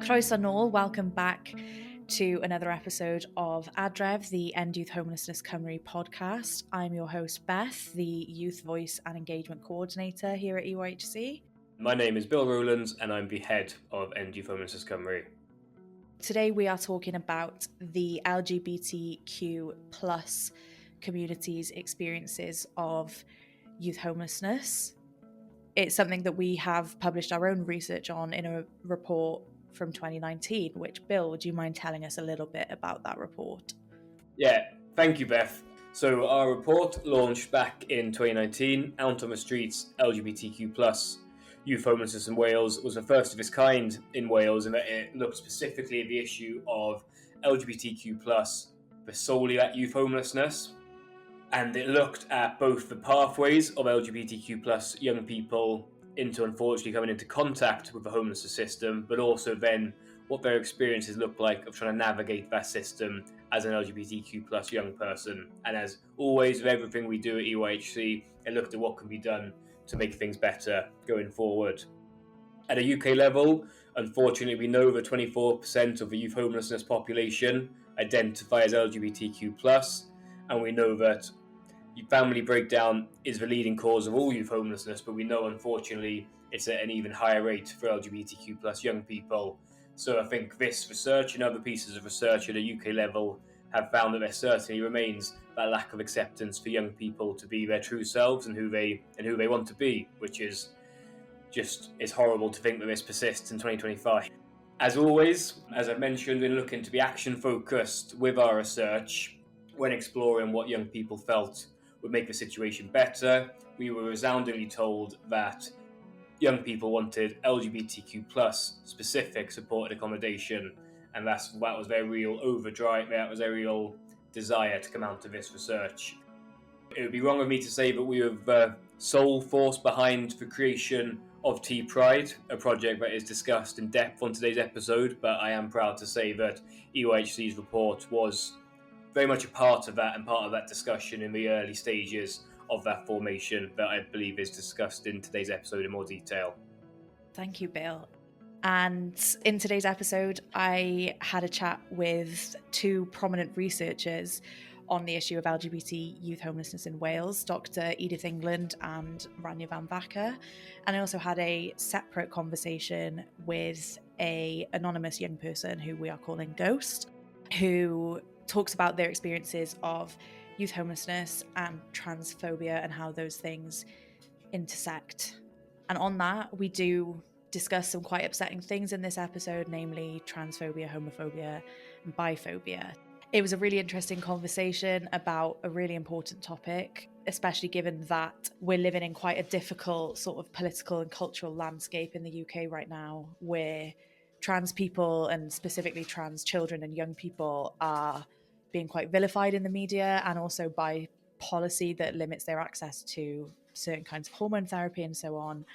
Croeso nôl, welcome back to another episode of ADREF, the End Youth Homelessness Cymru podcast. I'm your host, Beth, the Youth Voice and Engagement Coordinator here at EUHC. My name is Bill Rowlands and I'm the head of End Youth Homelessness Cymru. Today we are talking about the LGBTQ plus community's experiences of youth homelessness. It's something that we have published our own research on in a report from 2019, which, Bill, would you mind telling us a little bit about that report? Yeah, thank you, Beth. So our report launched back in 2019, Out on the Streets, LGBTQ plus youth homelessness in Wales, was the first of its kind in Wales, in that it looked specifically at the issue of LGBTQ plus, but solely at youth homelessness. And it looked at both the pathways of LGBTQ plus young people into unfortunately coming into contact with the homelessness system, but also then what their experiences look like of trying to navigate that system as an LGBTQ plus young person. And as always, with everything we do at EUHC, it looked at what can be done to make things better going forward. At a UK level, unfortunately, we know that 24% of the youth homelessness population identify as LGBTQ plus, and we know that family breakdown is the leading cause of all youth homelessness, but we know, unfortunately, it's at an even higher rate for LGBTQ plus young people. So I think this research and other pieces of research at a UK level have found that there certainly remains that lack of acceptance for young people to be their true selves and who they want to be, which is just, it's horrible to think that this persists in 2025. As always, as I mentioned, we're looking to be action focused with our research when exploring what young people felt would make the situation better. We were resoundingly told that young people wanted LGBTQ plus specific supported accommodation, and that was their real overdrive, that was their real desire to come out of this research. It would be wrong of me to say that we were the sole force behind the creation of Tea Pride, a project that is discussed in depth on today's episode, but I am proud to say that EUHC's report was very much a part of that and part of that discussion in the early stages of that formation that I believe is discussed in today's episode in more detail. Thank you, Bill. And in today's episode, I had a chat with two prominent researchers on the issue of LGBT youth homelessness in Wales, Dr. Edith England and Rania Vamvaka. And I also had a separate conversation with an anonymous young person who we are calling Ghost, who talks about their experiences of youth homelessness and transphobia and how those things intersect. And on that, we do discuss some quite upsetting things in this episode, namely transphobia, homophobia, and biphobia. It was a really interesting conversation about a really important topic, especially given that we're living in quite a difficult sort of political and cultural landscape in the UK right now, where trans people and specifically trans children and young people are being quite vilified in the media, and also by policy that limits their access to certain kinds of hormone therapy and so on.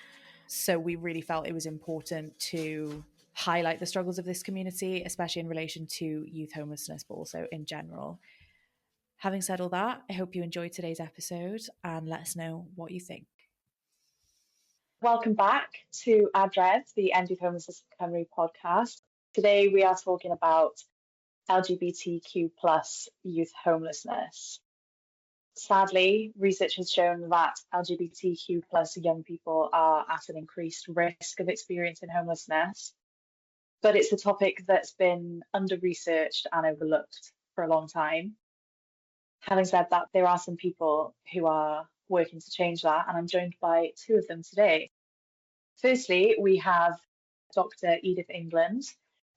So we really felt it was important to highlight the struggles of this community, especially in relation to youth homelessness, but also in general. Having said all that, I hope you enjoyed today's episode and let us know what you think. Welcome back to ADREF, the End Youth Homelessness Cymru podcast. Today we are talking about LGBTQ plus youth homelessness. Sadly, research has shown that LGBTQ plus young people are at an increased risk of experiencing homelessness, but it's a topic that's been under-researched and overlooked for a long time. Having said that, there are some people who are working to change that, and I'm joined by two of them today. Firstly, we have Dr. Edith England.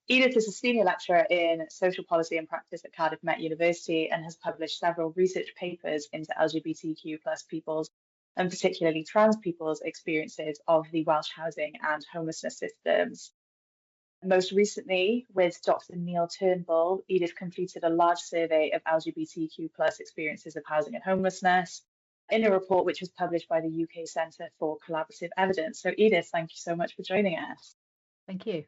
Edith is a senior lecturer in social policy and practice at Cardiff Met University and has published several research papers into LGBTQ plus people's, and particularly trans people's, experiences of the Welsh housing and homelessness systems. Most recently, with Dr. Neil Turnbull, Edith completed a large survey of LGBTQ plus experiences of housing and homelessness in a report which was published by the UK Centre for Collaborative Evidence. So Edith, thank you so much for joining us. Thank you.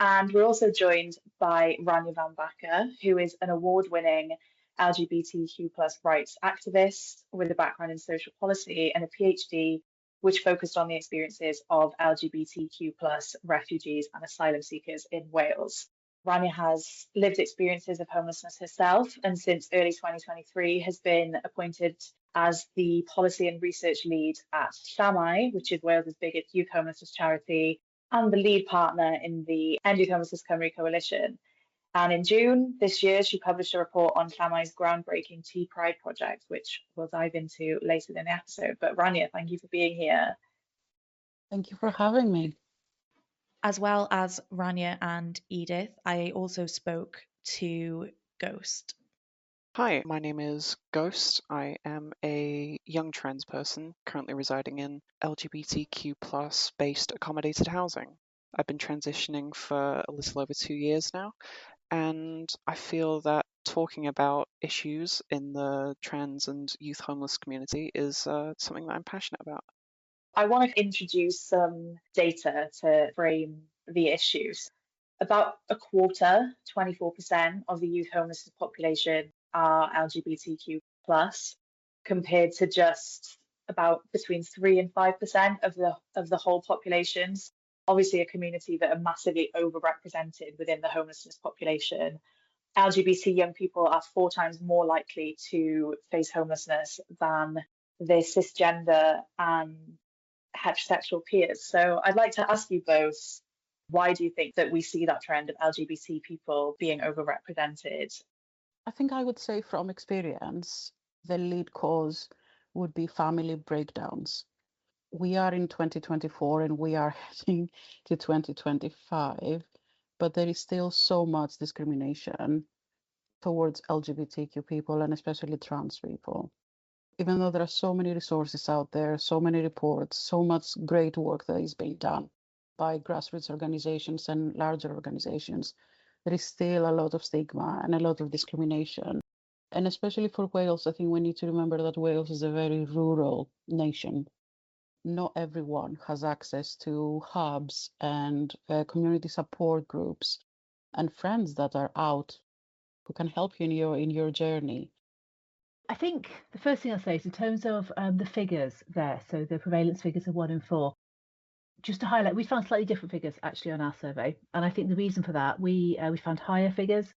And we're also joined by Rania Vamvaka, who is an award-winning LGBTQ plus rights activist with a background in social policy and a PhD which focused on the experiences of LGBTQ plus refugees and asylum seekers in Wales. Rania has lived experiences of homelessness herself, and since early 2023 has been appointed as the policy and research lead at Llamau, which is Wales' biggest youth homelessness charity, and the lead partner in the End Youth Homelessness Cymru coalition. And in June this year, she published a report on Llamau's groundbreaking Tea Pride project, which we'll dive into later in the episode. But Rania, thank you for being here. Thank you for having me. As well as Rania and Edith, I also spoke to Ghost. Hi, my name is Ghost. I am a young trans person currently residing in LGBTQ plus based accommodated housing. I've been transitioning for a little over 2 years now, and I feel that talking about issues in the trans and youth homeless community is something that I'm passionate about. I want to introduce some data to frame the issues. About a quarter, 24% of the youth homelessness population are LGBTQ plus, compared to just about between 3 and 5% of the whole populations. Obviously, a community that are massively overrepresented within the homelessness population. LGBT young people are 4 times more likely to face homelessness than their cisgender and heterosexual peers. So I'd like to ask you both, why do you think that we see that trend of LGBT people being overrepresented? I think I would say from experience, the lead cause would be family breakdowns. We are in 2024 and we are heading to 2025, but there is still so much discrimination towards LGBTQ people and especially trans people. Even though there are so many resources out there, so many reports, so much great work that is being done by grassroots organizations and larger organizations, there is still a lot of stigma and a lot of discrimination. And especially for Wales, I think we need to remember that Wales is a very rural nation. Not everyone has access to hubs and community support groups and friends that are out who can help you in your journey. I think the first thing I'll say is in terms of the figures there, so the prevalence figures of 1 in 4, just to highlight, we found slightly different figures actually on our survey. And I think the reason for that, we found higher figures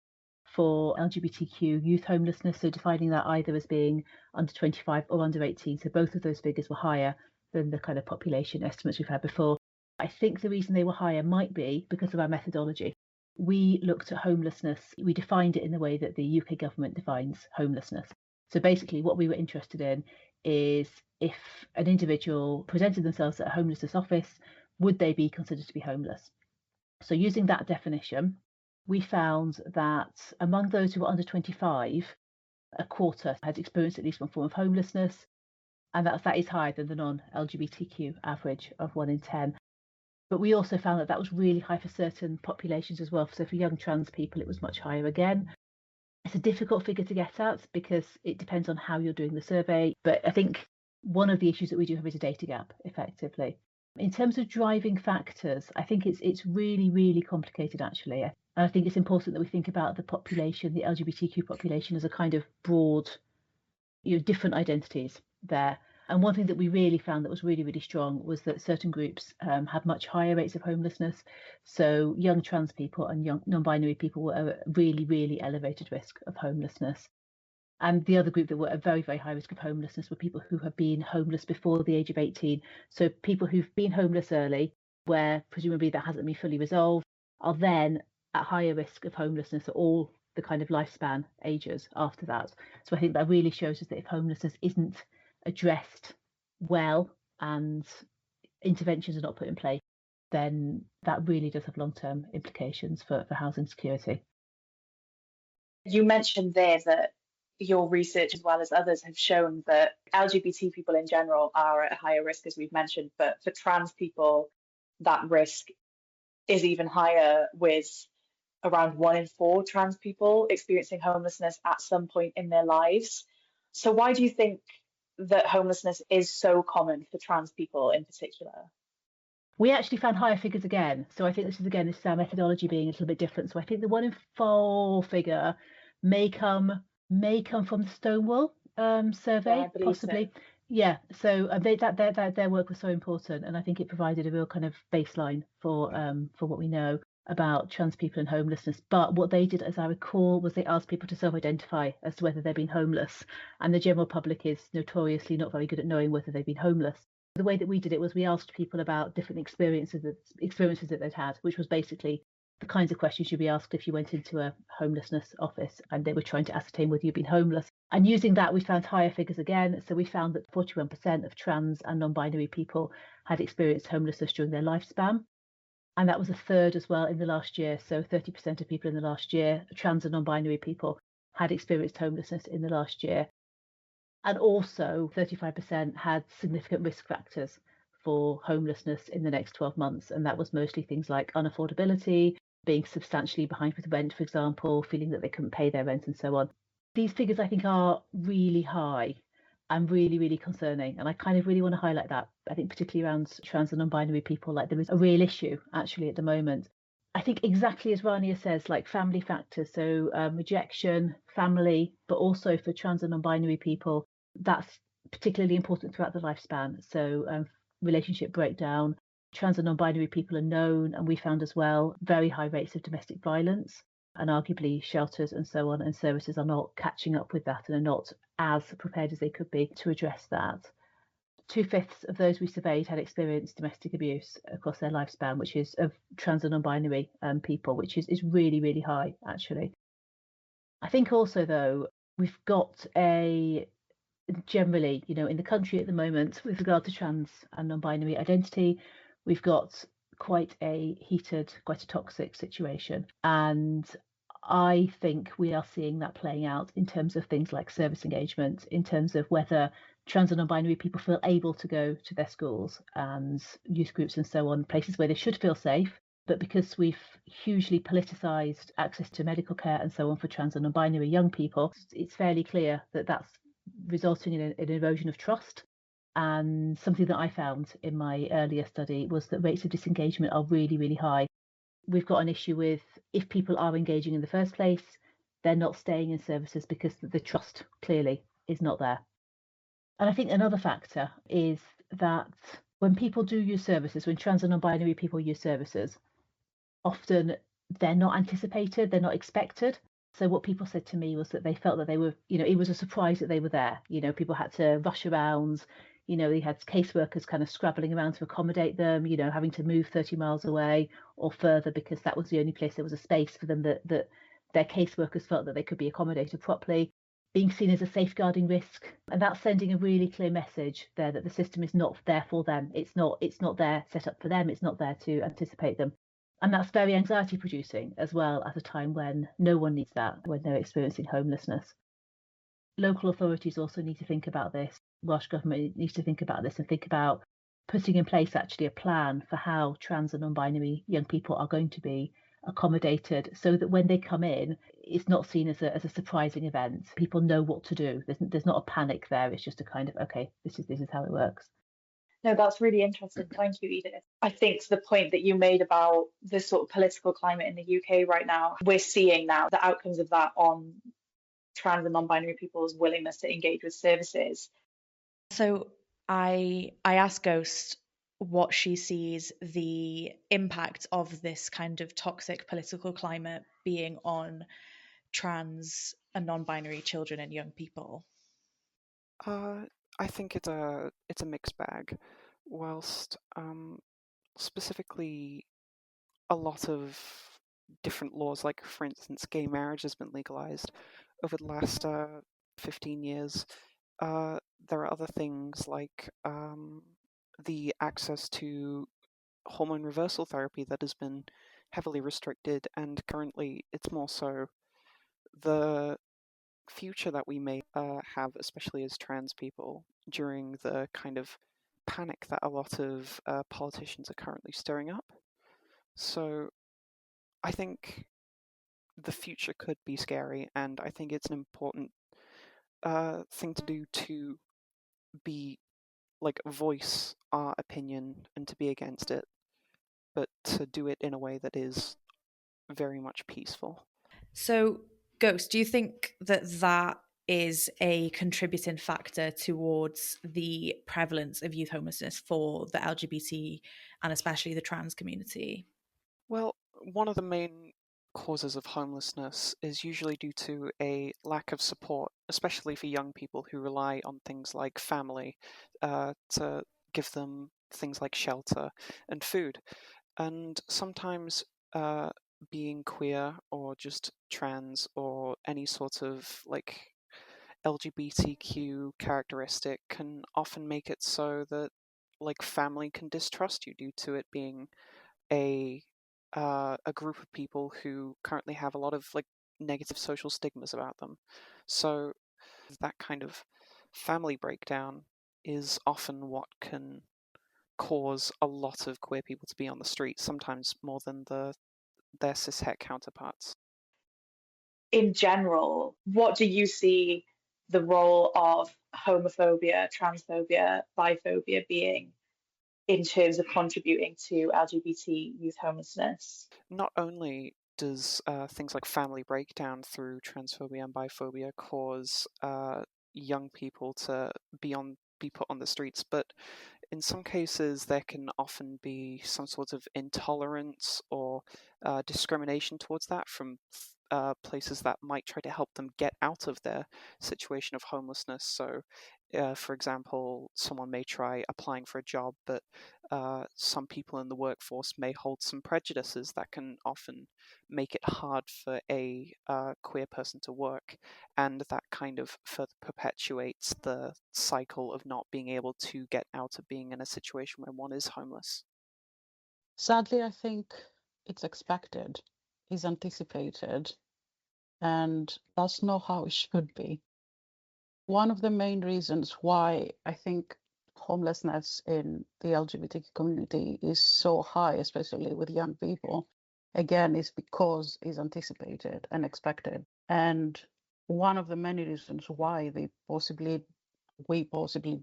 for LGBTQ youth homelessness, so defining that either as being under 25 or under 18. So both of those figures were higher than the kind of population estimates we've had before. I think the reason they were higher might be because of our methodology. We looked at homelessness, we defined it in the way that the UK government defines homelessness. So basically what we were interested in is if an individual presented themselves at a homelessness office, would they be considered to be homeless? So using that definition, we found that among those who were under 25, a quarter had experienced at least one form of homelessness, and that is higher than the non-LGBTQ average of 1 in 10. But we also found that was really high for certain populations as well. So for young trans people, it was much higher again. It's a difficult figure to get at because it depends on how you're doing the survey. But I think one of the issues that we do have is a data gap, effectively. In terms of driving factors, I think it's really, really complicated, actually. And I think it's important that we think about the population, the LGBTQ population, as a kind of broad, different identities there. And one thing that we really found that was really, really strong was that certain groups had much higher rates of homelessness. So young trans people and young non-binary people were at a really, really elevated risk of homelessness. And the other group that were at a very, very high risk of homelessness were people who have been homeless before the age of 18. So people who've been homeless early, where presumably that hasn't been fully resolved, are then at higher risk of homelessness at all the kind of lifespan ages after that. So I think that really shows us that if homelessness isn't addressed well and interventions are not put in place, then that really does have long-term implications for housing security. You mentioned there that your research, as well as others, have shown that LGBT people in general are at a higher risk, as we've mentioned, but for trans people, that risk is even higher, with around 1 in 4 trans people experiencing homelessness at some point in their lives. So why do you think that homelessness is so common for trans people in particular? We actually found higher figures again. So I think this is our methodology being a little bit different. So I think the 1 in 4 figure may come from the Stonewall survey, possibly. So. Yeah, so their work was so important, and I think it provided a real kind of baseline for what we know about trans people and homelessness. But what they did, as I recall, was they asked people to self-identify as to whether they've been homeless, and the general public is notoriously not very good at knowing whether they've been homeless. The way that we did it was we asked people about different experiences that they'd had, which was basically the kinds of questions you'd be asked if you went into a homelessness office and they were trying to ascertain whether you'd been homeless. And using that, we found higher figures again. So we found that 41% of trans and non-binary people had experienced homelessness during their lifespan. And that was a third as well in the last year. So 30% of people in the last year, trans and non-binary people, had experienced homelessness in the last year. And also 35% had significant risk factors for homelessness in the next 12 months. And that was mostly things like unaffordability, being substantially behind with rent, for example, feeling that they couldn't pay their rent and so on. These figures, I think, are really high and really, really concerning. And I kind of really want to highlight that. I think particularly around trans and non-binary people, like there is a real issue actually at the moment. I think exactly as Rania says, like family factors, so rejection, family, but also for trans and non-binary people, that's particularly important throughout the lifespan. So relationship breakdown, trans and non-binary people are known, and we found as well very high rates of domestic violence, and arguably shelters and so on and services are not catching up with that and are not as prepared as they could be to address that. 2/5 of those we surveyed had experienced domestic abuse across their lifespan, which is of trans and non-binary people, which is really, really high, actually. I think also, though, we've got a generally, in the country at the moment, with regard to trans and non-binary identity, we've got quite a heated, quite a toxic situation. And I think we are seeing that playing out in terms of things like service engagement, in terms of whether trans and non-binary people feel able to go to their schools and youth groups and so on, places where they should feel safe. But because we've hugely politicised access to medical care and so on for trans and non-binary young people, it's fairly clear that that's resulting in an erosion of trust. And something that I found in my earlier study was that rates of disengagement are really, really high. We've got an issue with, if people are engaging in the first place, they're not staying in services because the trust clearly is not there. And I think another factor is that when people do use services, when trans and non-binary people use services, often they're not anticipated, they're not expected. So what people said to me was that they felt that they were, it was a surprise that they were there. People had to rush around, they had caseworkers kind of scrabbling around to accommodate them, having to move 30 miles away or further because that was the only place there was a space for them, that their caseworkers felt that they could be accommodated properly, being seen as a safeguarding risk. And that's sending a really clear message there that the system is not there for them. It's not there set up for them. It's not there to anticipate them. And that's very anxiety producing as well at a time when no one needs that, when they're experiencing homelessness. Local authorities also need to think about this. Welsh Government needs to think about this and think about putting in place actually a plan for how trans and non-binary young people are going to be accommodated so that when they come in, it's not seen as a surprising event. People know what to do. There's not a panic there. It's just a kind of, okay, this is how it works. No, that's really interesting. Thank you, Edith. I think to the point that you made about the sort of political climate in the UK right now, we're seeing now the outcomes of that on trans and non-binary people's willingness to engage with services. So I asked Ghost what she sees the impact of this kind of toxic political climate being on trans and non-binary children and young people. I think it's a mixed bag. Whilst specifically a lot of different laws, like for instance, gay marriage has been legalized over the last 15 years. There are other things like the access to hormone reversal therapy that has been heavily restricted, and currently it's more so the future that we may have, especially as trans people, during the kind of panic that a lot of politicians are currently stirring up. So I think the future could be scary, and I think it's an important thing to do to be like voice our opinion and to be against it, but to do it in a way that is very much peaceful. So, Ghost, do you think that is a contributing factor towards the prevalence of youth homelessness for the LGBT and especially the trans community? Well, one of the main causes of homelessness is usually due to a lack of support, especially for young people who rely on things like family to give them things like shelter and food. And sometimes being queer or just trans or any sort of like LGBTQ characteristic can often make it so that like family can distrust you due to it being a group of people who currently have a lot of like negative social stigmas about them. So that kind of family breakdown is often what can cause a lot of queer people to be on the street, sometimes more than their cishet counterparts. In general, what do you see the role of homophobia, transphobia, biphobia being in terms of contributing to LGBT youth homelessness? Not only does things like family breakdown through transphobia and biphobia cause young people to be put on the streets, but in some cases there can often be some sort of intolerance or discrimination towards that from places that might try to help them get out of their situation of homelessness. So, for example, someone may try applying for a job, but some people in the workforce may hold some prejudices that can often make it hard for a queer person to work, and that kind of further perpetuates the cycle of not being able to get out of being in a situation where one is homeless. Sadly, I think it's expected, is anticipated, and that's not how it should be. One of the main reasons why I think homelessness in the LGBTQ community is so high, especially with young people, again, is because it's anticipated and expected. And one of the many reasons why we possibly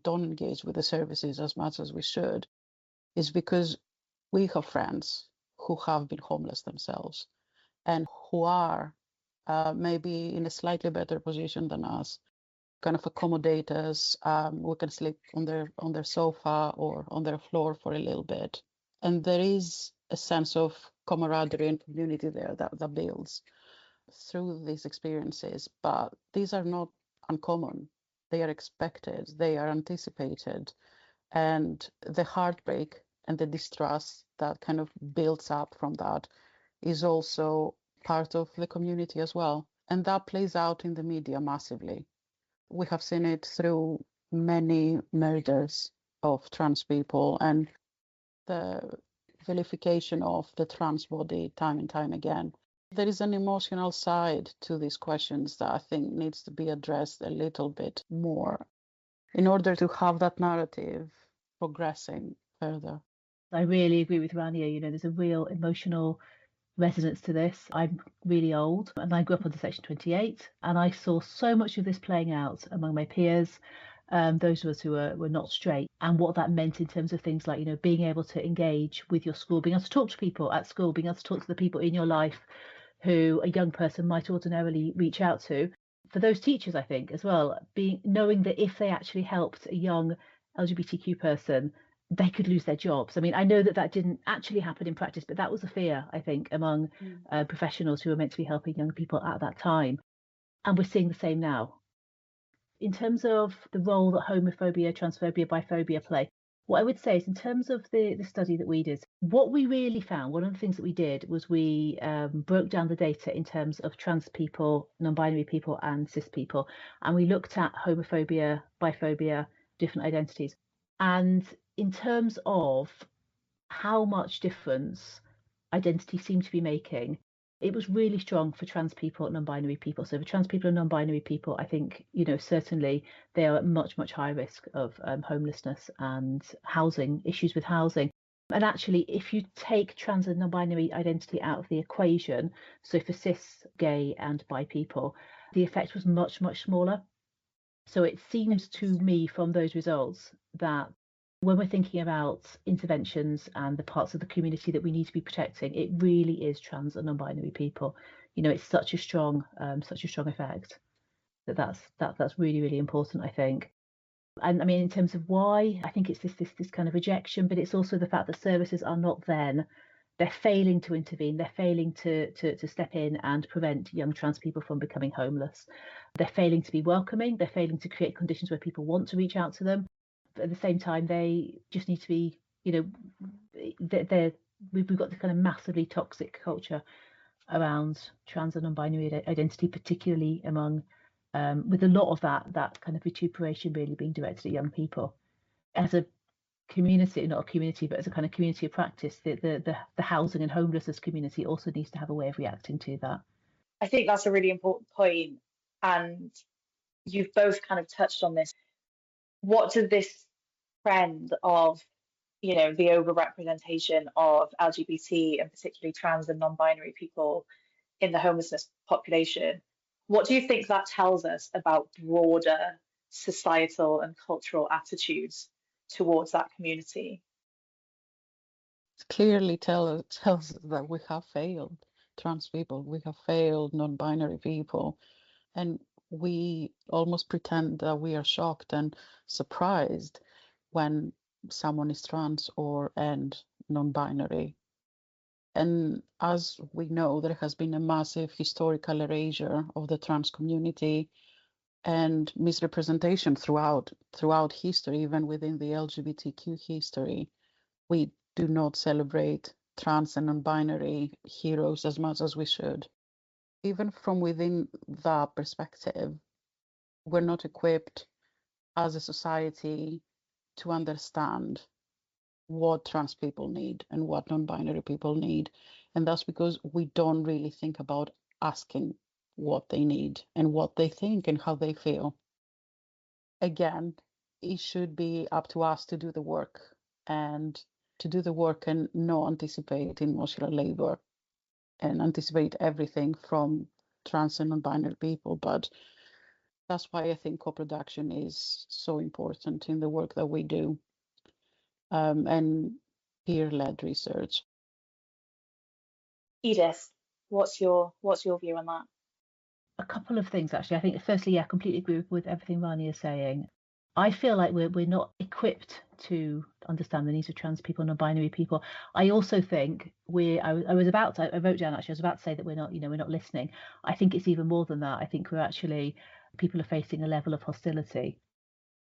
don't engage with the services as much as we should is because we have friends who have been homeless themselves and who are maybe in a slightly better position than us, kind of accommodate us. We can sleep on their sofa or on their floor for a little bit. And there is a sense of camaraderie and community there that builds through these experiences. But these are not uncommon. They are expected, they are anticipated. And the heartbreak and the distrust that kind of builds up from that is also part of the community as well. And that plays out in the media massively. We have seen it through many murders of trans people and the vilification of the trans body time and time again. There is an emotional side to these questions that I think needs to be addressed a little bit more in order to have that narrative progressing further. I really agree with Rania. There's a real emotional resonance to this. I'm really old and I grew up under Section 28, and I saw so much of this playing out among my peers, those of us who were not straight, and what that meant in terms of things like, being able to engage with your school, being able to talk to people at school, being able to talk to the people in your life who a young person might ordinarily reach out to. For those teachers, I think, as well, knowing that if they actually helped a young LGBTQ person, they could lose their jobs. I mean, I know that didn't actually happen in practice, but that was a fear, I think, among professionals who were meant to be helping young people at that time. And we're seeing the same now. In terms of the role that homophobia, transphobia, biphobia play, what I would say is in terms of the study that we did, what we really found, one of the things that we did was we broke down the data in terms of trans people, non-binary people and cis people. And we looked at homophobia, biphobia, different identities. And in terms of how much difference identity seemed to be making, it was really strong for trans people and non-binary people. So for trans people and non-binary people, I think, certainly they are at much, much higher risk of homelessness and housing, issues with housing. And actually, if you take trans and non-binary identity out of the equation, so for cis, gay and bi people, the effect was much, much smaller. So it seems to me from those results that when we're thinking about interventions and the parts of the community that we need to be protecting, it really is trans and non-binary people. It's such a strong effect. That's really, really important, I think. And I mean, in terms of why, I think it's this kind of rejection, but it's also the fact that services are not then. They're failing to intervene. They're failing to step in and prevent young trans people from becoming homeless. They're failing to be welcoming. They're failing to create conditions where people want to reach out to them. But at the same time, they just need to be, we've got this kind of massively toxic culture around trans and non-binary identity, particularly among with a lot of that kind of vituperation really being directed at young people. As a community, not a community, but as a kind of community of practice, the housing and homelessness community also needs to have a way of reacting to that. I think that's a really important point, and you've both kind of touched on this. What does this trend of, the overrepresentation of LGBT and particularly trans and non-binary people in the homelessness population, what do you think that tells us about broader societal and cultural attitudes towards that community? It clearly tells us that we have failed trans people, we have failed non-binary people, and we almost pretend that we are shocked and surprised when someone is trans and non-binary. And as we know, there has been a massive historical erasure of the trans community and misrepresentation throughout history, even within the LGBTQ history. We do not celebrate trans and non-binary heroes as much as we should. Even from within that perspective, we're not equipped as a society to understand what trans people need and what non-binary people need. And that's because we don't really think about asking what they need and what they think and how they feel. Again, it should be up to us to do the work and not anticipate emotional labor and anticipate everything from trans and non-binary people. But that's why I think co-production is so important in the work that we do, and peer-led research. Edith, what's your view on that? A couple of things, actually. I think, firstly, I completely agree with everything Rania is saying. I feel like we're not equipped to understand the needs of trans people, non-binary people. I also think I wrote down, actually, I was about to say that we're not listening. I think it's even more than that. I think people are facing a level of hostility.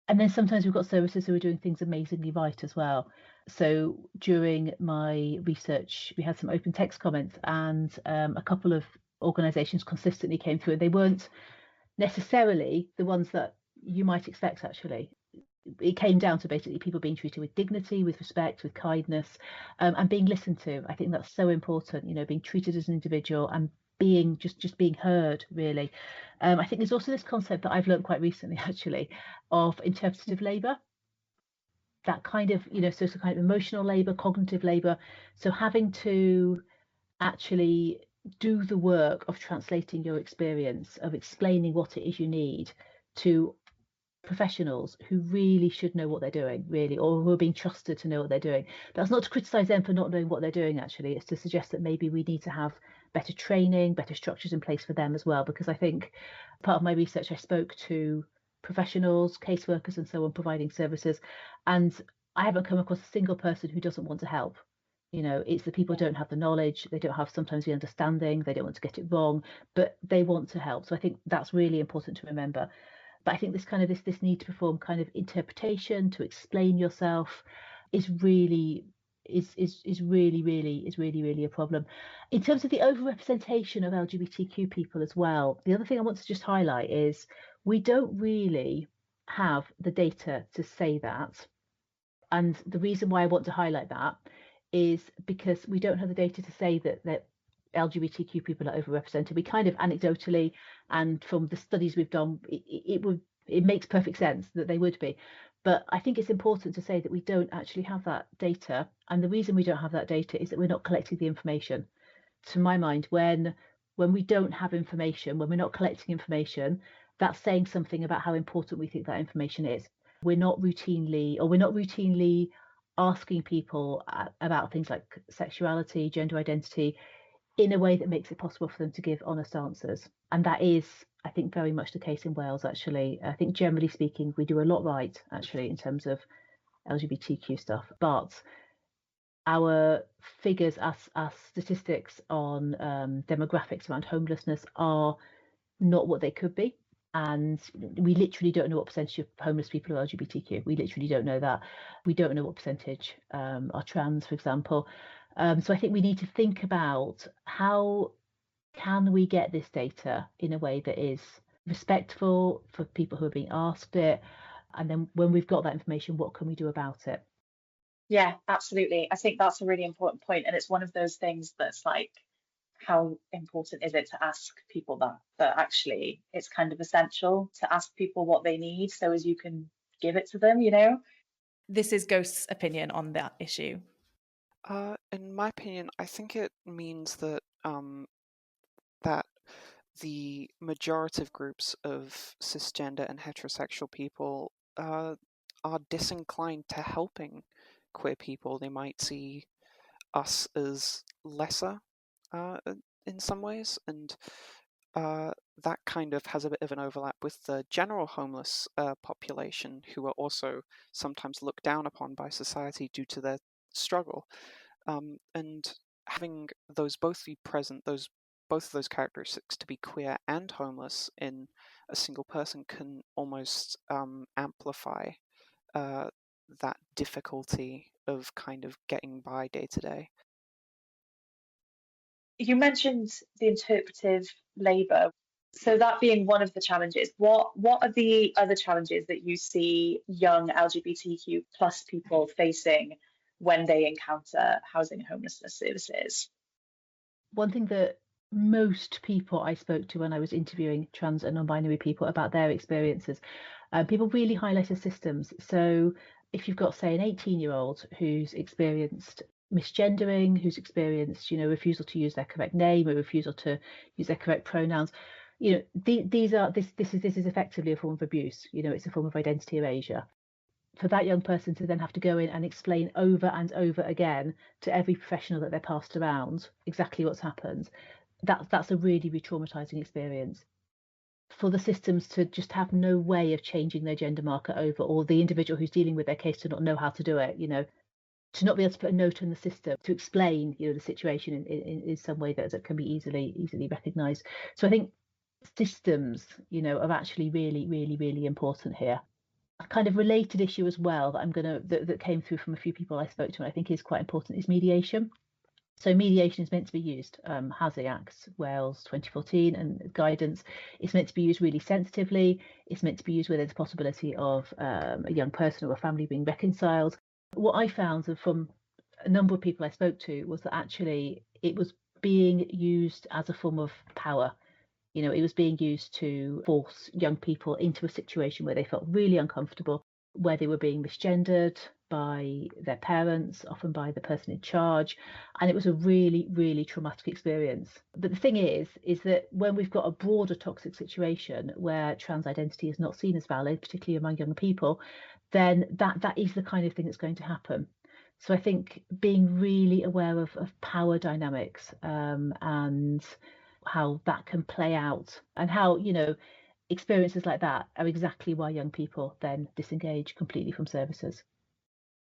And then sometimes we've got services who are doing things amazingly right as well. So during my research, we had some open text comments, and a couple of organisations consistently came through, and they weren't necessarily the ones that you might expect, actually. It came down to basically people being treated with dignity, with respect, with kindness, and being listened to. I think that's so important, being treated as an individual and being just being heard, really. I think there's also this concept that I've learned quite recently, actually, of interpretative labour. That kind of, so it's a kind of emotional labour, cognitive labour. So having to actually do the work of translating your experience, of explaining what it is you need to professionals who really should know what they're doing, really, or who are being trusted to know what they're doing. That's not to criticise them for not knowing what they're doing, actually. It's to suggest that maybe we need to have better training, better structures in place for them as well, because I think part of my research, I spoke to professionals, caseworkers and so on, providing services, and I haven't come across a single person who doesn't want to help. It's the people who don't have the knowledge, they don't have sometimes the understanding, they don't want to get it wrong, but they want to help. So I think that's really important to remember. But I think this need to perform kind of interpretation, to explain yourself, is really a problem. In terms of the overrepresentation of LGBTQ people as well, the other thing I want to just highlight is we don't really have the data to say that. And the reason why I want to highlight that is because we don't have the data to say that LGBTQ people are overrepresented. We kind of anecdotally, and from the studies we've done, it makes perfect sense that they would be. But I think it's important to say that we don't actually have that data. And the reason we don't have that data is that we're not collecting the information. To my mind, when we don't have information, when we're not collecting information, that's saying something about how important we think that information is. We're not routinely asking people about things like sexuality, gender identity, in a way that makes it possible for them to give honest answers. And that is, I think very much the case in Wales, actually. I think generally speaking, we do a lot right, actually, in terms of LGBTQ stuff. But our figures, our statistics on demographics around homelessness are not what they could be. And we literally don't know what percentage of homeless people are LGBTQ. We literally don't know that. We don't know what percentage are trans, for example. So I think we need to think about how can we get this data in a way that is respectful for people who are being asked it? And then when we've got that information, what can we do about it? Yeah, absolutely. I think that's a really important point, and it's one of those things that's like, how important is it to ask people that actually it's kind of essential to ask people what they need so as you can give it to them, you know? This is Ghost's opinion on that issue. In my opinion, I think it means that that the majorative groups of cisgender and heterosexual people are disinclined to helping queer people. They might see us as lesser in some ways, and that kind of has a bit of an overlap with the general homeless population, who are also sometimes looked down upon by society due to their struggle. And having those both be present, both of those characteristics, to be queer and homeless in a single person, can almost amplify that difficulty of kind of getting by day to day. You mentioned the interpretive labour. So that being one of the challenges, what are the other challenges that you see young LGBTQ plus people facing when they encounter housing and homelessness services? One thing that most people I spoke to when I was interviewing trans and non-binary people about their experiences, people really highlighted systems. So if you've got, say, an 18-year-old who's experienced misgendering, who's experienced, refusal to use their correct name or refusal to use their correct pronouns, this is effectively a form of abuse. It's a form of identity erasure. For that young person to then have to go in and explain over and over again to every professional that they're passed around exactly what's happened, that's a really re-traumatizing experience. For the systems to just have no way of changing their gender marker over, or the individual who's dealing with their case to not know how to do it, to not be able to put a note in the system to explain, the situation in some way that can be easily recognized. So I think systems, are actually really, really, really important here. A kind of related issue as well that came through from a few people I spoke to, and I think is quite important, is mediation. So mediation is meant to be used, Housing Act Wales 2014 and guidance. It's meant to be used really sensitively. It's meant to be used where there's a possibility of a young person or a family being reconciled. What I found from a number of people I spoke to was that actually it was being used as a form of power. It was being used to force young people into a situation where they felt really uncomfortable, where they were being misgendered by their parents, often by the person in charge. And it was a really, really traumatic experience. But the thing is that when we've got a broader toxic situation where trans identity is not seen as valid, particularly among young people, then that is the kind of thing that's going to happen. So I think being really aware of power dynamics and how that can play out, and how experiences like that are exactly why young people then disengage completely from services.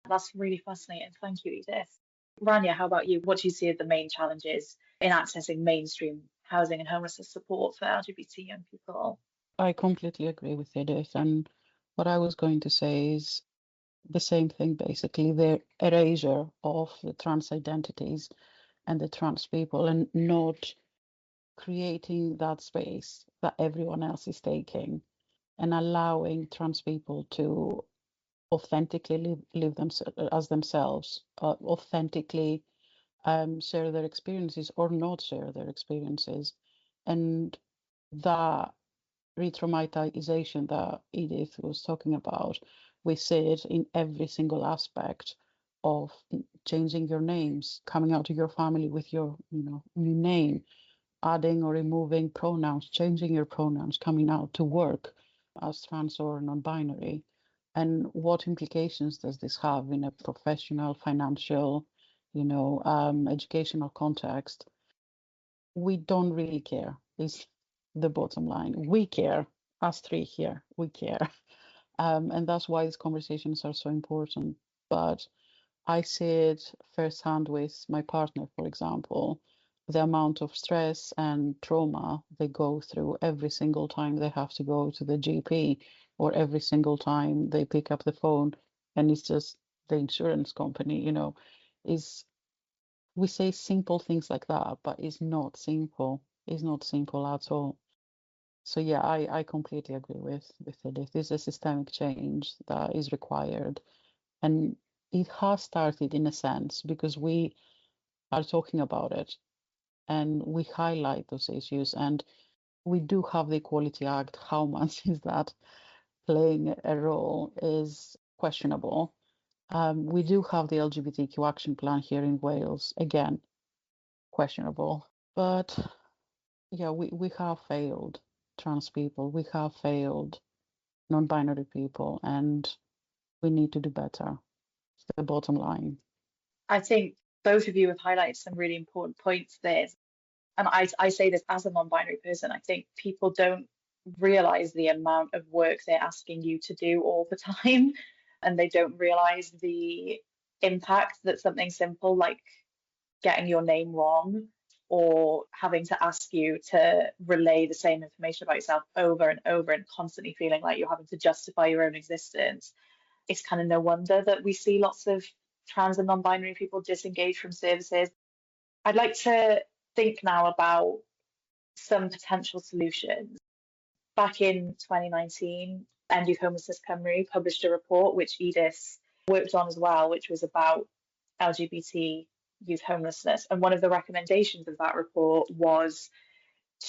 That's really fascinating. Thank you, Edith. Rania, how about you? What do you see as the main challenges in accessing mainstream housing and homelessness support for LGBT young people? I completely agree with Edith, and what I was going to say is the same thing, basically, the erasure of the trans identities and the trans people, and not creating that space that everyone else is taking, and allowing trans people to authentically live as themselves, authentically share their experiences or not share their experiences. And that re-traumatization that Edith was talking about, we see it in every single aspect of changing your names, coming out to your family with your new name, adding or removing pronouns, changing your pronouns, coming out to work as trans or non-binary. And what implications does this have in a professional, financial, educational context? We don't really care. the bottom line. We care, us three here, we care. And that's why these conversations are so important. But I see it firsthand with my partner, for example, the amount of stress and trauma they go through every single time they have to go to the GP, or every single time they pick up the phone and it's just the insurance company, is, we say simple things like that, but it's not simple. It's not simple at all. So yeah, I completely agree with Edith. There's a systemic change that is required. And it has started in a sense because we are talking about it and we highlight those issues. And we do have the Equality Act. How much is that playing a role is questionable. We do have the LGBTQ action plan here in Wales. Again, questionable. But yeah, we have failed trans people. We have failed non-binary people, and we need to do better. It's the bottom line. I think both of you have highlighted some really important points there. And I say this as a non-binary person. I think people don't realize the amount of work they're asking you to do all the time, and they don't realize the impact that something simple like getting your name wrong or having to ask you to relay the same information about yourself over and over and constantly feeling like you're having to justify your own existence. It's kind of no wonder that we see lots of trans and non-binary people disengage from services. I'd like to think now about some potential solutions. Back in 2019, End Youth Homelessness Cymru published a report which Edith worked on as well, which was about LGBT youth homelessness. And one of the recommendations of that report was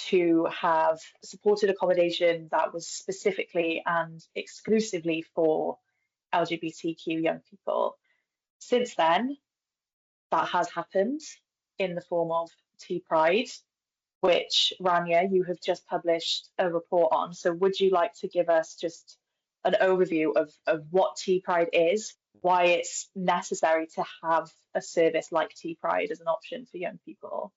to have supported accommodation that was specifically and exclusively for LGBTQ young people. Since then, that has happened in the form of T Pride, which, Rania, you have just published a report on. So would you like to give us just an overview of what T Pride is, why it's necessary to have a service like T Pride as an option for young people?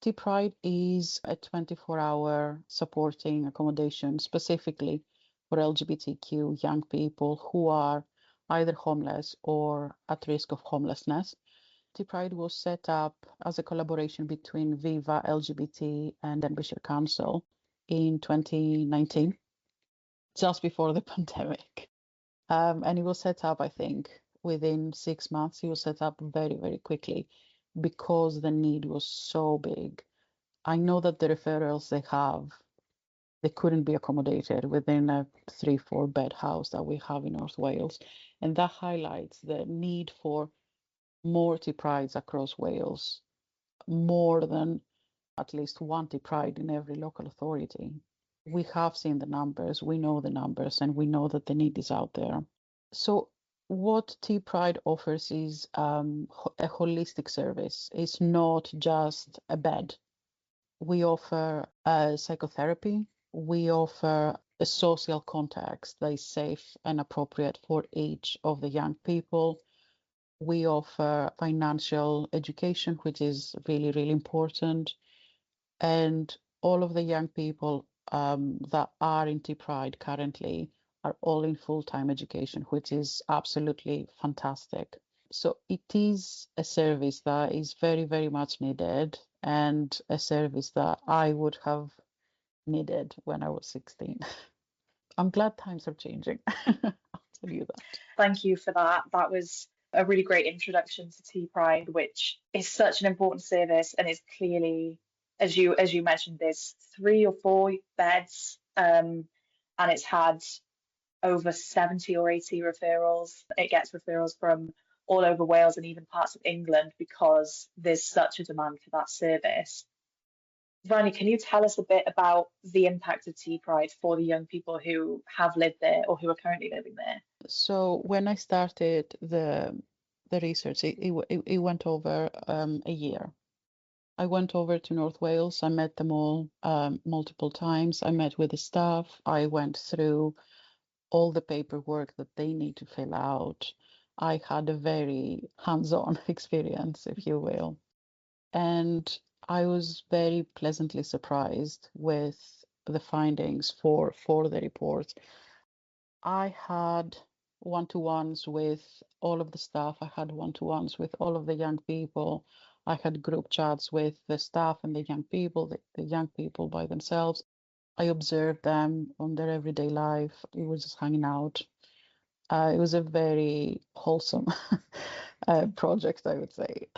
T Pride is a 24-hour supporting accommodation specifically for LGBTQ young people who are either homeless or at risk of homelessness. T Pride was set up as a collaboration between Viva LGBT and Denbighshire Council in 2019, just before the pandemic. And it was set up, I think, within 6 months. It was set up very, very quickly because the need was so big. I know that the referrals they have, they couldn't be accommodated within a 3-4 bed house that we have in North Wales. And that highlights the need for more T Prides across Wales, more than at least one T Pride in every local authority. We have seen the numbers, we know the numbers, and we know that the need is out there. So what T Pride offers is a holistic service. It's not just a bed. We offer psychotherapy. We offer a social context that is safe and appropriate for each of the young people. We offer financial education, which is really, really important. And all of the young people that are in T Pride currently are all in full-time education, which is absolutely fantastic. So it is a service that is very, very much needed, and a service that I would have needed when I was 16. I'm glad times are changing. I'll tell you that. Thank you for that. That was a really great introduction to T Pride, which is such an important service and is clearly, as you mentioned, there's 3 or 4 beds, and it's had over 70 or 80 referrals. It gets referrals from all over Wales and even parts of England because there's such a demand for that service. Rania, can you tell us a bit about the impact of T Pride for the young people who have lived there or who are currently living there? So when I started the research, it went over a year. I went over to North Wales. I met them all multiple times. I met with the staff. I went through all the paperwork that they need to fill out. I had a very hands-on experience, if you will. And I was very pleasantly surprised with the findings for the report. I had one-to-ones with all of the staff. I had one-to-ones with all of the young people. I had group chats with the staff and the young people, the young people by themselves. I observed them on their everyday life. We were just hanging out. It was a very wholesome project, I would say.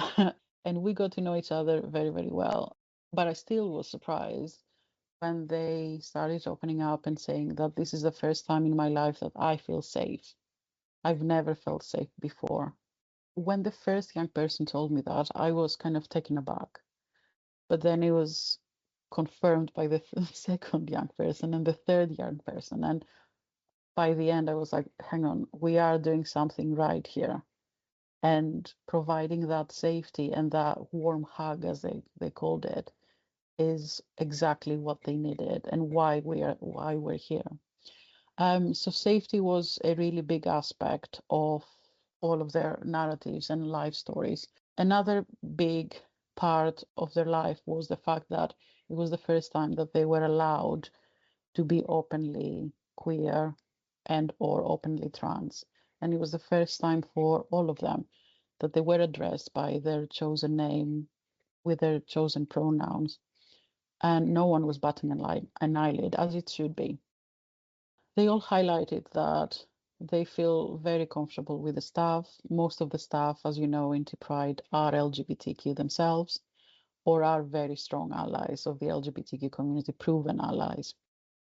And we got to know each other very, very well. But I still was surprised when they started opening up and saying that this is the first time in my life that I feel safe. I've never felt safe before. When the first young person told me that, I was kind of taken aback. But then it was confirmed by the second young person and the third young person. And by the end, I was like, hang on, we are doing something right here. And providing that safety and that warm hug, as they called it, is exactly what they needed and why we're here. So safety was a really big aspect of all of their narratives and life stories. Another big part of their life was the fact that it was the first time that they were allowed to be openly queer and or openly trans. And it was the first time for all of them that they were addressed by their chosen name with their chosen pronouns. And no one was batting an eyelid, as it should be. They all highlighted that they feel very comfortable with the staff. Most of the staff, as you know, in Pride are LGBTQ themselves or are very strong allies of the LGBTQ community, proven allies.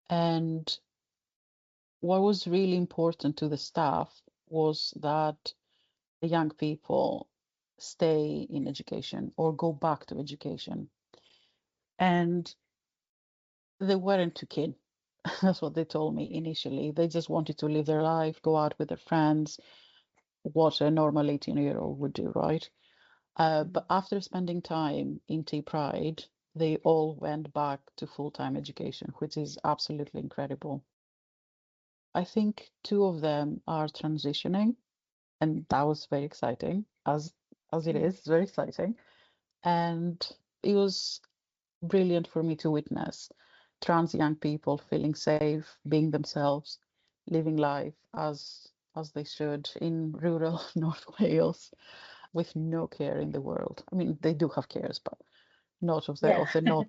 And what was really important to the staff was that the young people stay in education or go back to education. And they weren't too keen. That's what they told me initially. They just wanted to live their life, go out with their friends, what a normal 18-year-old would do, right? But after spending time in Tea Pride, they all went back to full-time education, which is absolutely incredible. I think two of them are transitioning, and that was very exciting, as it is, very exciting. And it was brilliant for me to witness trans young people feeling safe, being themselves, living life as they should in rural North Wales, with no care in the world. I mean, they do have cares, but not of the Yeah.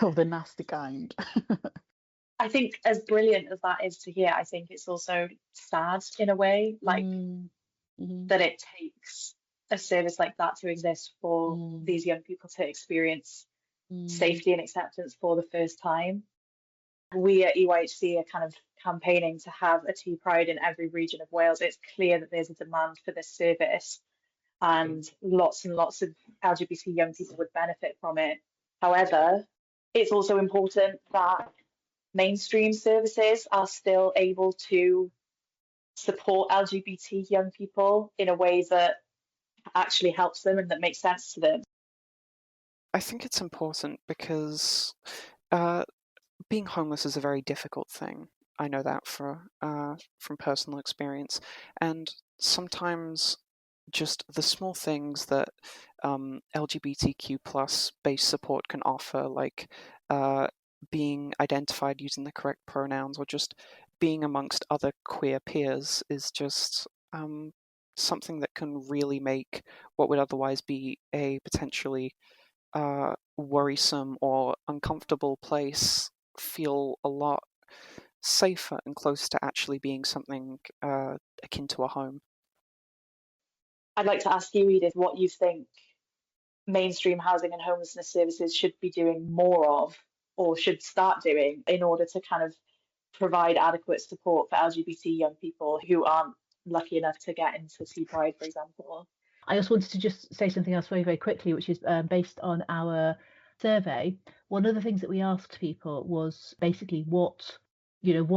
of the nasty kind. I think as brilliant as that is to hear, I think it's also sad in a way, like that it takes a service like that to exist for these young people to experience safety and acceptance for the first time. We at EYHC are kind of campaigning to have a Tea Pride in every region of Wales. It's clear that there's a demand for this service and lots of LGBT young people would benefit from it. However, it's also important that mainstream services are still able to support LGBT young people in a way that actually helps them and that makes sense to them. I think it's important because being homeless is a very difficult thing. I know that from personal experience, and sometimes just the small things that LGBTQ plus based support can offer, like being identified using the correct pronouns or just being amongst other queer peers, is just something that can really make what would otherwise be a potentially worrisome or uncomfortable place feel a lot safer and close to actually being something akin to a home. I'd like to ask you, Edith, what you think mainstream housing and homelessness services should be doing more of or should start doing in order to kind of provide adequate support for LGBT young people who aren't lucky enough to get into Tea Pride, for example. I also wanted to just say something else very, very quickly, which is based on our survey. One of the things that we asked people was basically what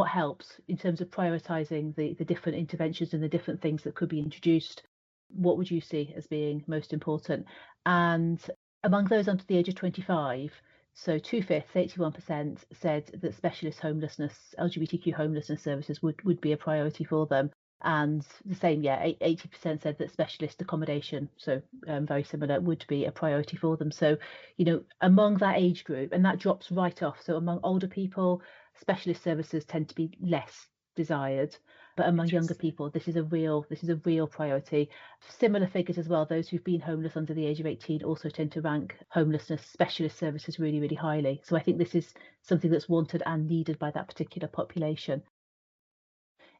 helps in terms of prioritising the different interventions and the different things that could be introduced. What would you see as being most important? And among those under the age of 25, so 2/5, 81%, said that specialist homelessness, LGBTQ homelessness services would be a priority for them. And the same, 80% said that specialist accommodation, so very similar, would be a priority for them. So, among that age group, and that drops right off. So among older people, specialist services tend to be less desired, but among younger people, this is a real priority. Similar figures as well. Those who've been homeless under the age of 18 also tend to rank homelessness specialist services really, really highly. So I think this is something that's wanted and needed by that particular population.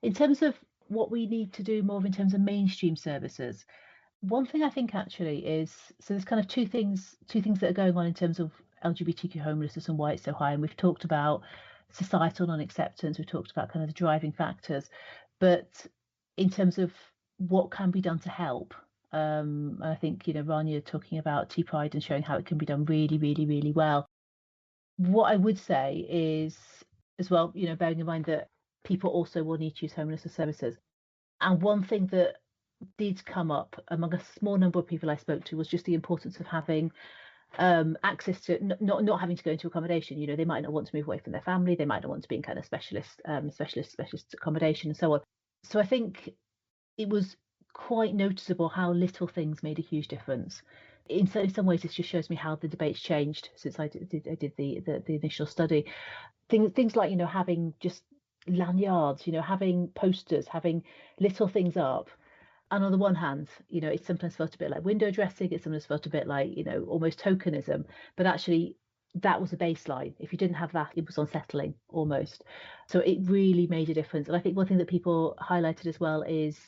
In terms of what we need to do more in terms of mainstream services, one thing I think actually is, so there's kind of two things that are going on in terms of LGBTQ homelessness and why it's so high. And we've talked about societal non-acceptance, we've talked about kind of the driving factors, but in terms of what can be done to help, I think, Rania talking about Tea Pride and showing how it can be done really, really, really well. What I would say is, as well, bearing in mind that people also will need to use homelessness services. And one thing that did come up among a small number of people I spoke to was just the importance of having access to not having to go into accommodation. They might not want to move away from their family, they might not want to be in kind of specialist accommodation and so on. So I think it was quite noticeable how little things made a huge difference. In some ways, this just shows me how the debate's changed since I did the initial study. Things like having just lanyards, having posters, having little things up. And on the one hand, it sometimes felt a bit like window dressing, it sometimes felt a bit like, almost tokenism, but actually that was a baseline. If you didn't have that, it was unsettling almost. So it really made a difference. And I think one thing that people highlighted as well is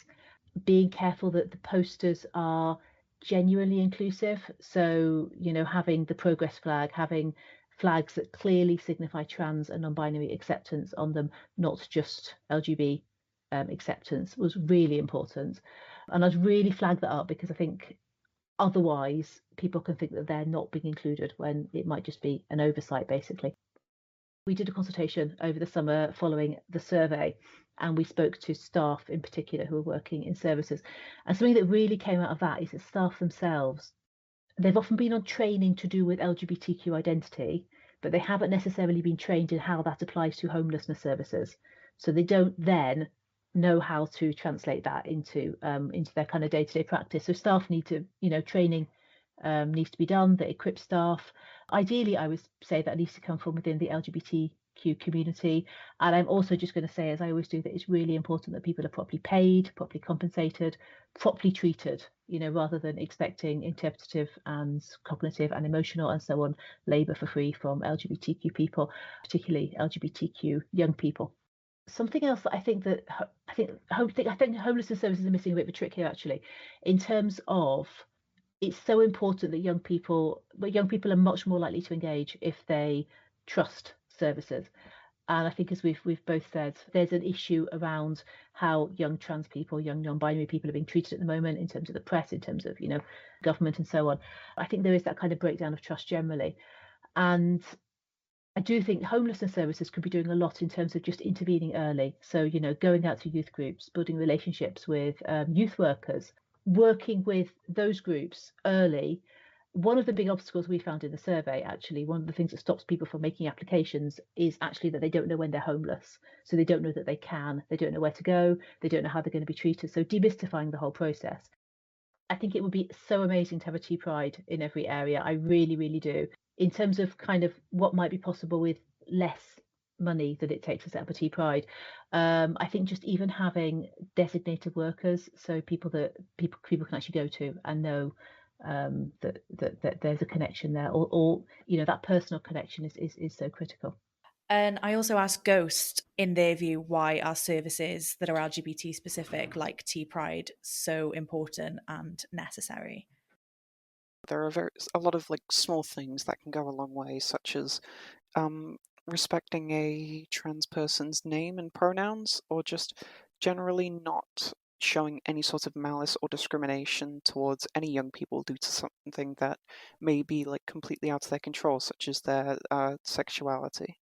being careful that the posters are genuinely inclusive. So, having the progress flag, having flags that clearly signify trans and non-binary acceptance on them, not just LGB acceptance, was really important. And I'd really flag that up because I think otherwise people can think that they're not being included when it might just be an oversight, basically. We did a consultation over the summer following the survey, and we spoke to staff in particular who are working in services. And something that really came out of that is that staff themselves, they've often been on training to do with LGBTQ identity, but they haven't necessarily been trained in how that applies to homelessness services. So they don't then know how to translate that into their kind of day-to-day practice. So staff need to, training needs to be done that equips staff. Ideally, I would say that needs to come from within the LGBTQ community. And I'm also just going to say, as I always do, that it's really important that people are properly paid, properly compensated, properly treated, rather than expecting interpretative and cognitive and emotional and so on labour for free from LGBTQ people, particularly LGBTQ young people. Something else that I think homelessness services are missing a bit of a trick here, actually, in terms of it's so important that young people are much more likely to engage if they trust services. And I think, as we've both said, there's an issue around how young trans people, young non-binary people are being treated at the moment in terms of the press, in terms of, government and so on. I think there is that kind of breakdown of trust generally. And I do think homelessness services could be doing a lot in terms of just intervening early. So, going out to youth groups, building relationships with youth workers, working with those groups early. One of the big obstacles we found in the survey, actually, one of the things that stops people from making applications is actually that they don't know when they're homeless. So they don't know that they don't know where to go, they don't know how they're going to be treated. So demystifying the whole process. I think it would be so amazing to have a Tea Pride in every area. I really, really do. In terms of kind of what might be possible with less money that it takes to set up a Tea Pride, I think just even having designated workers, so people can actually go to and know that there's a connection there, or that personal connection is so critical. And I also asked Ghost, in their view, why are services that are LGBT specific, like Tea Pride, so important and necessary? There are a lot of small things that can go a long way, such as respecting a trans person's name and pronouns, or just generally not showing any sort of malice or discrimination towards any young people due to something that may be completely out of their control, such as their sexuality.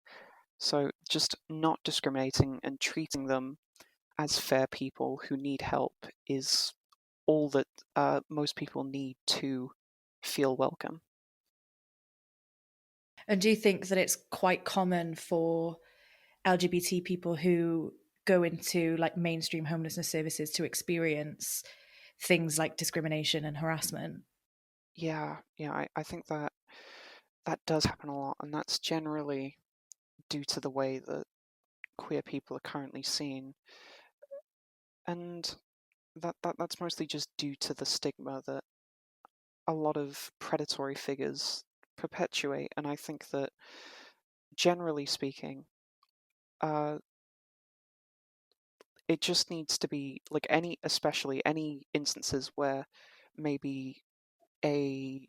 So just not discriminating and treating them as fair people who need help is all that most people need to feel welcome. And do you think that it's quite common for LGBT people who go into like mainstream homelessness services to experience things like discrimination and harassment. Yeah, I think that does happen a lot, and that's generally due to the way that queer people are currently seen. And that's mostly just due to the stigma that a lot of predatory figures perpetuate. And I think that, generally speaking, it just needs to be like especially any instances where maybe a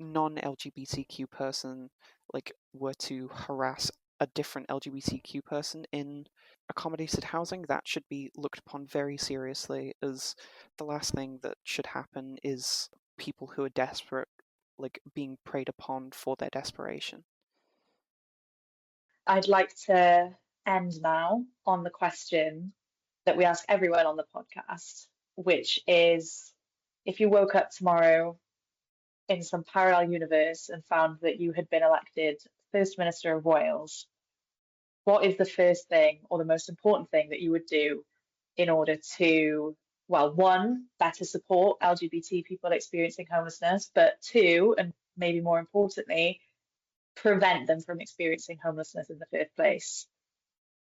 non-LGBTQ person like were to harass a different LGBTQ person in accommodated housing, that should be looked upon very seriously, as the last thing that should happen is people who are desperate like being preyed upon for their desperation. I'd like to end now on the question that we ask everyone on the podcast, which is, if you woke up tomorrow in some parallel universe and found that you had been elected First Minister of Wales, what is the first thing or the most important thing that you would do in order to, well, one, better support LGBT people experiencing homelessness, but two, and maybe more importantly, prevent them from experiencing homelessness in the first place?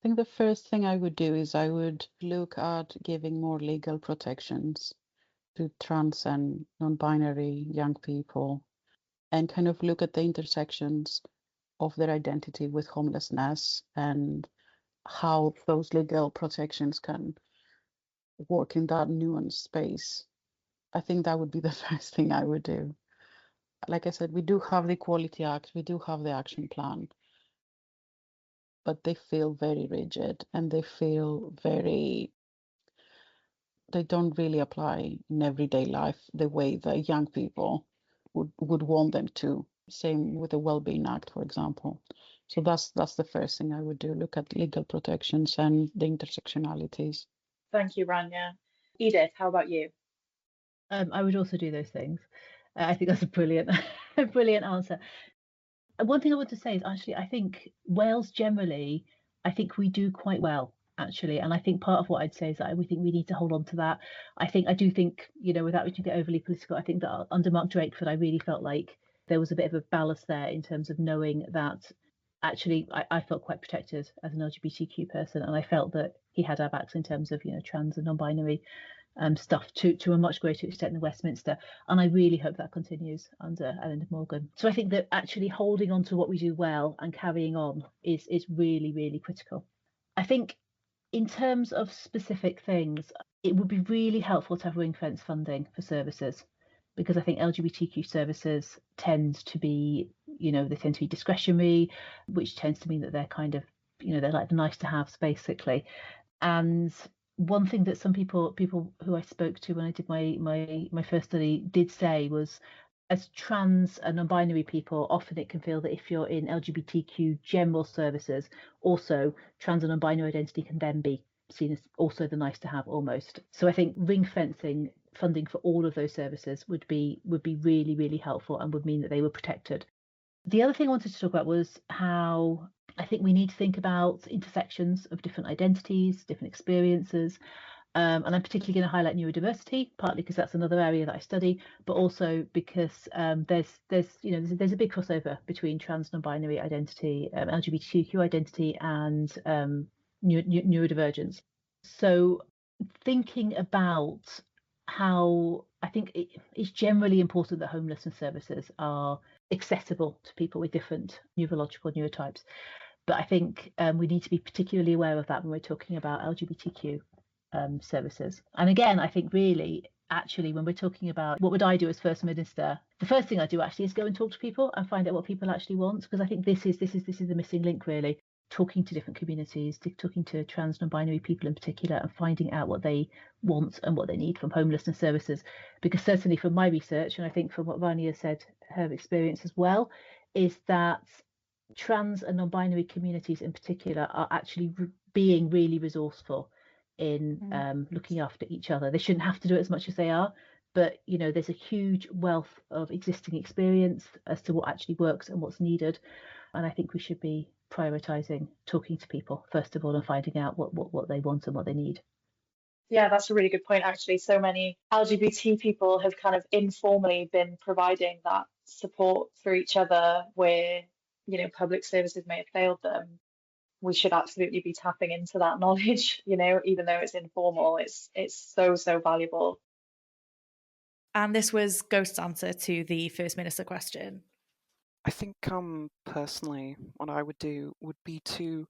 I think the first thing I would do is I would look at giving more legal protections to trans and non-binary young people, and kind of look at the intersections of their identity with homelessness and how those legal protections can work in that nuanced space. I think that would be the first thing I would do. Like I said, we do have the Equality Act, we do have the action plan, but they feel very rigid and they don't really apply in everyday life the way that young people would want them to. Same with the Wellbeing Act, for example. So that's the first thing I would do, look at legal protections and the intersectionalities. Thank you, Rania. Edith, how about you? I would also do those things. I think that's a brilliant, a brilliant answer. One thing I want to say is actually, I think Wales generally, I think we do quite well, actually. And I think part of what I'd say is that we think we need to hold on to that. I do think, without me to get overly political, I think that under Mark Drakeford, I really felt like there was a bit of a ballast there in terms of knowing that actually I felt quite protected as an LGBTQ person. And I felt that he had our backs in terms of, trans and non-binary stuff to a much greater extent than Westminster. And I really hope that continues under Ellen de Morgan. So I think that actually holding on to what we do well and carrying on is really, really critical. I think in terms of specific things, it would be really helpful to have ring fence funding for services, because I think LGBTQ services tend to be, they tend to be discretionary, which tends to mean that they're kind of, they're like the nice to haves basically. And one thing that some people who I spoke to when I did my first study did say was, as trans and non-binary people, often it can feel that if you're in LGBTQ general services, also trans and non-binary identity can then be seen as also the nice to have almost. So I think ring fencing funding for all of those services would be really, really helpful and would mean that they were protected. The other thing I wanted to talk about was how I think we need to think about intersections of different identities, different experiences. And I'm particularly going to highlight neurodiversity, partly because that's another area that I study, but also because there's a big crossover between trans non-binary identity, LGBTQ identity, and neurodivergence. So thinking about how I think it's generally important that homelessness services are accessible to people with different neurological neurotypes. But I think we need to be particularly aware of that when we're talking about LGBTQ services. And again, I think really, actually, when we're talking about what would I do as First Minister, the first thing I do actually is go and talk to people and find out what people actually want, because I think this is the missing link, really. Talking to different communities, talking to trans non-binary people in particular, and finding out what they want and what they need from homelessness services. Because certainly from my research, and I think from what Rania said, her experience as well, is that trans and non-binary communities in particular are actually being really resourceful in looking after each other. They shouldn't have to do it as much as they are, but there's a huge wealth of existing experience as to what actually works and what's needed, and I think we should be prioritising talking to people first of all and finding out what they want and what they need. Yeah, that's a really good point, actually. So many LGBT people have kind of informally been providing that support for each other where, public services may have failed them. We should absolutely be tapping into that knowledge, even though it's informal, it's so valuable. And this was Ghost's answer to the First Minister question. I think personally what I would do would be to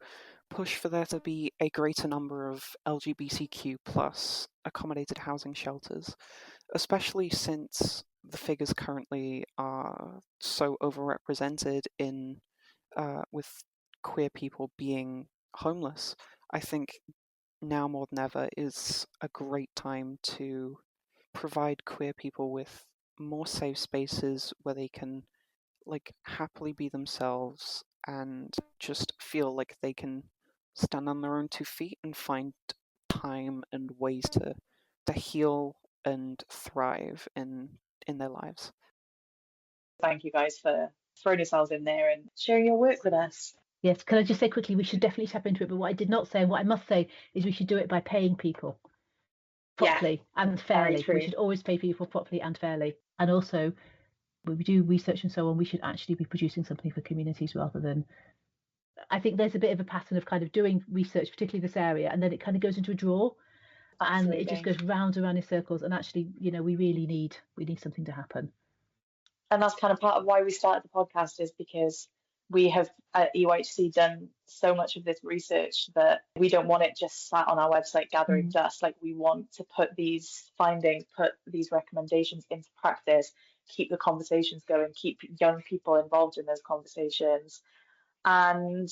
push for there to be a greater number of LGBTQ plus accommodated housing shelters, especially since the figures currently are so overrepresented in with queer people being homeless. I think now more than ever is a great time to provide queer people with more safe spaces where they can happily be themselves and just feel like they can stand on their own 2 feet and find time and ways to heal and thrive in their lives. Thank you guys for throwing yourselves in there and sharing your work with us. Yes, can I just say quickly, we should definitely tap into it, but what I did not say and what I must say is we should do it by paying people properly and fairly. We should always pay people properly and fairly. And also, when we do research and so on, we should actually be producing something for communities rather than... I think there's a bit of a pattern of kind of doing research, particularly this area, and then it kind of goes into a drawer. Absolutely. And it just goes round and round in circles. And actually, we really need something to happen. And that's kind of part of why we started the podcast, is because we have at EUHC done so much of this research that we don't want it just sat on our website gathering dust. We want to put these findings, put these recommendations into practice, keep the conversations going, keep young people involved in those conversations. And,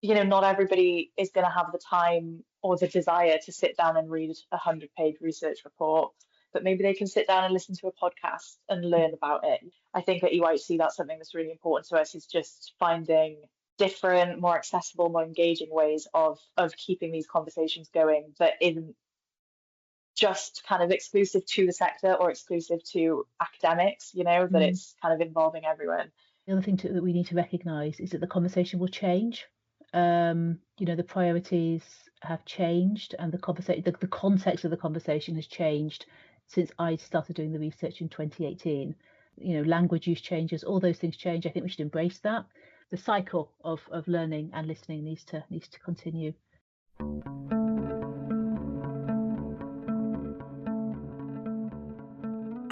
not everybody is going to have the time or the desire to sit down and read a 100-page research report, but maybe they can sit down and listen to a podcast and learn about it. I think at EUHC that's something that's really important to us, is just finding different, more accessible, more engaging ways of keeping these conversations going that isn't just kind of exclusive to the sector or exclusive to academics, that it's kind of involving everyone. The other thing that we need to recognise is that the conversation will change. The priorities have changed, and the context of the conversation has changed since I started doing the research in 2018. Language use changes, all those things change. I think we should embrace that. The cycle of learning and listening needs to continue.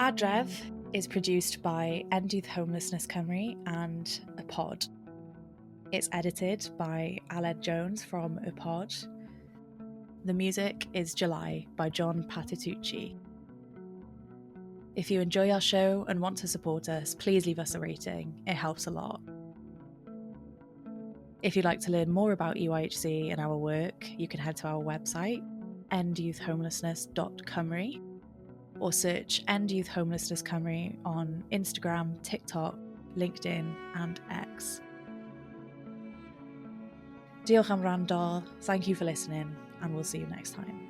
ADREF is produced by End Youth Homelessness Cymru and y Pod. It's edited by Aled Jones from y Pod. The music is July by John Patitucci. If you enjoy our show and want to support us, please leave us a rating. It helps a lot. If you'd like to learn more about EUHC and our work, you can head to our website, endyouthhomelessness.cymru, or search End Youth Homelessness Cymru on Instagram, TikTok, LinkedIn and X. Diolch am wrando, thank you for listening, and we'll see you next time.